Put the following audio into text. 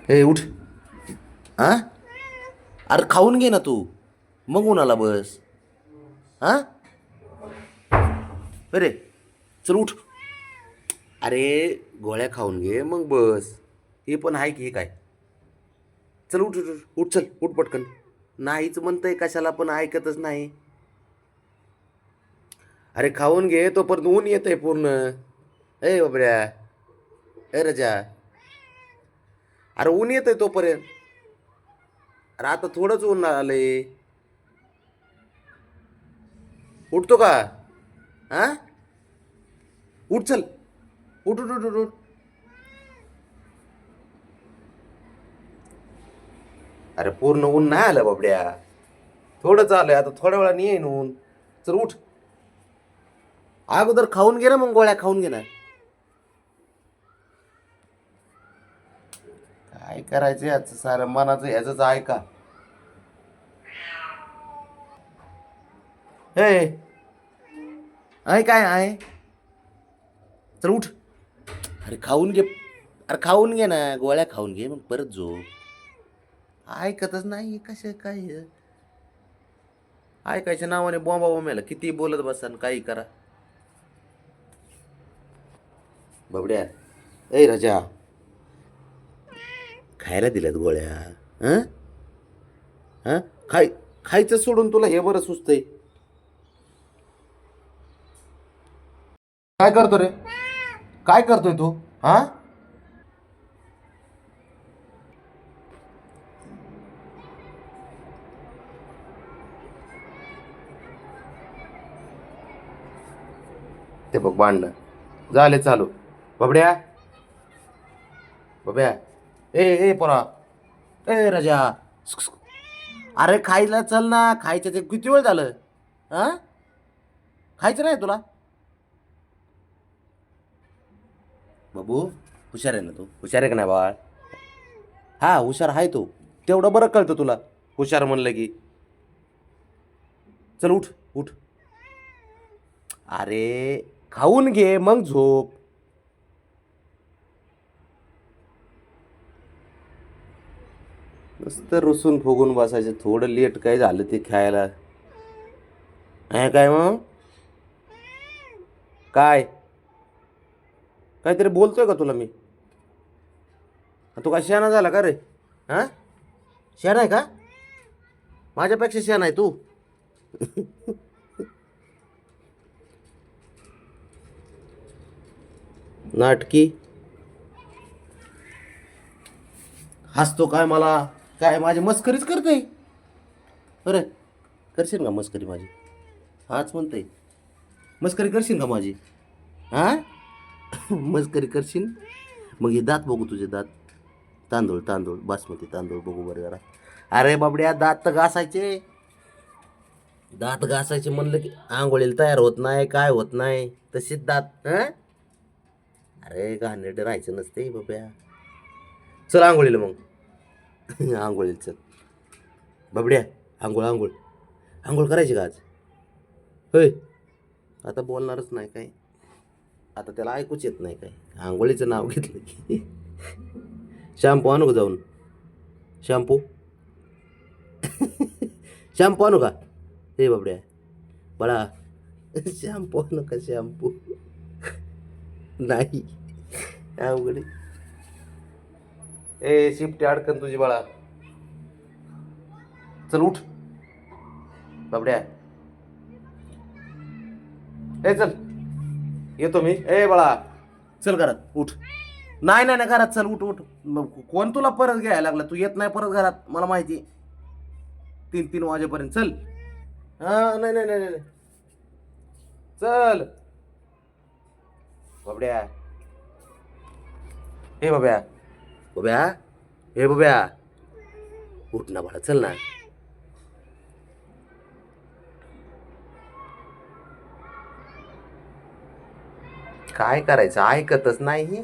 हे उठ. हा, अरे खाऊन घे ना तू, मग उन्हाला बस. हा, अरे चल उठ. अरे गोळ्या खाऊन घे मग बस. हे पण आहे की हे काय. चल उठ उठ उठ उठ, चल उठ पटकन. नाहीच म्हणतंय कशाला, पण ऐकतच नाही. अरे खाऊन घे तोपर्यंत ऊन येतंय पूर्ण. ए बाबड्या, ए रजा, अरे ऊन येतंय तोपर्यंत. अरे आता थोडंच ऊन आलंय. उठतो का? हा, उठ चल. उठ उठ उठ उठ उठ. अरे पूर्ण ऊन नाही आलं बाबड्या, थोडंच आलंय. आता थोड्या वेळाने येईन ऊन. चल उठ. अगोदर खाऊन घे ना, मग गोळ्या खाऊन घे ना. काय करायचं याचं सारं मनाचं ह्याच ऐका. हे आहे काय आहे. चल उठ. अरे खाऊन घे. अरे खाऊन घे ना, गोळ्या खाऊन घे मग परत झोप. ऐकतच नाही कशा काय. ऐकायच्या नावाने बॉम्बा बॉम्बाला किती बोलत बसा आणि काही करा. बाबड्या, ए राजा, खायला दिल्यात गोळ्या. हं हं, खायचं सोडून तुला हे बरं सुचतंय. काय करतो रे, काय करतोय तू? हा, ते बघ भांडणं झाले चालू. बाबड्या, बाब्या, ए ए पोरा, ए राजा, अरे खायला चल ना. खायचं ते किती वेळ झालं. हा, खायचं नाही तुला? बाबू, हुशार आहे ना तू? हुशार आहे का नाही बाळ? हा हुशार आहे तू. तेवढं बरं कळतं तुला, हुशार म्हणलं की. चल उठ उठ. अरे खाऊन घे मग झोप. नुसतं रुसून फुगून बसायचं. थोडं लेट काय झालं ते खायला. आहे काय मग? काय काहीतरी बोलतोय का तुला मी? तू काय शहाणा झाला का रे? हा, शहाणा आहे का? माझ्यापेक्षा शहाणा आहे तू. नाटकी हसतो काय मला? काय माझी मस्करीच करते? अरे करशील का मस्करी माझी? हाच म्हणते, मस्करी करशील का माझी? हा, मस्करी करशील. मग हे दात बघू तुझे दात. तांदूळ तांदूळ बासमती तांदूळ बघू बरं जरा. अरे बाबड्या, दात तर घासायचे. दात घासायचे म्हणलं की आंघोळीला तयार होत नाही, काय होत नाही. तसेच दात. अरे घाणेरडं राहायचं नसते बाब्या. चल आंघोळीला मग. आंघोळीला चल बाबड्या. आंघोळ आंघोळ आंघोळ करायची का आज? होय, आता बोलणारच नाही काय. आता त्याला ऐकूच येत नाही काय. आंघोळीचं नाव घेतलं की. शॅम्पू आणू का जाऊन? शॅम्पू. शॅम्पू आणू का? हे बाबड्या बाळा, शॅम्पू आणू का? शॅम्पू नाही, अवघड आहे. ए शिफ्टी अडकन तुझी बाळा. चल उठ बाबड्या. ए चल, येतो मी. ए बाळा, चल घरात उठ. नाही नाही नाही, घरात चल. उठ उठ. मग कोण तुला परत घ्यायला लागला? तू येत नाही परत घरात, मला माहिती. 3-3 वाजेपर्यंत चल. हा, नाही नाही नाही नाही, चल बाबड्या. हे बाब्या, बाब्या, हे बाब्या, उठ ना बाळा, चल ना. काय करायचं, ऐकतच नाही.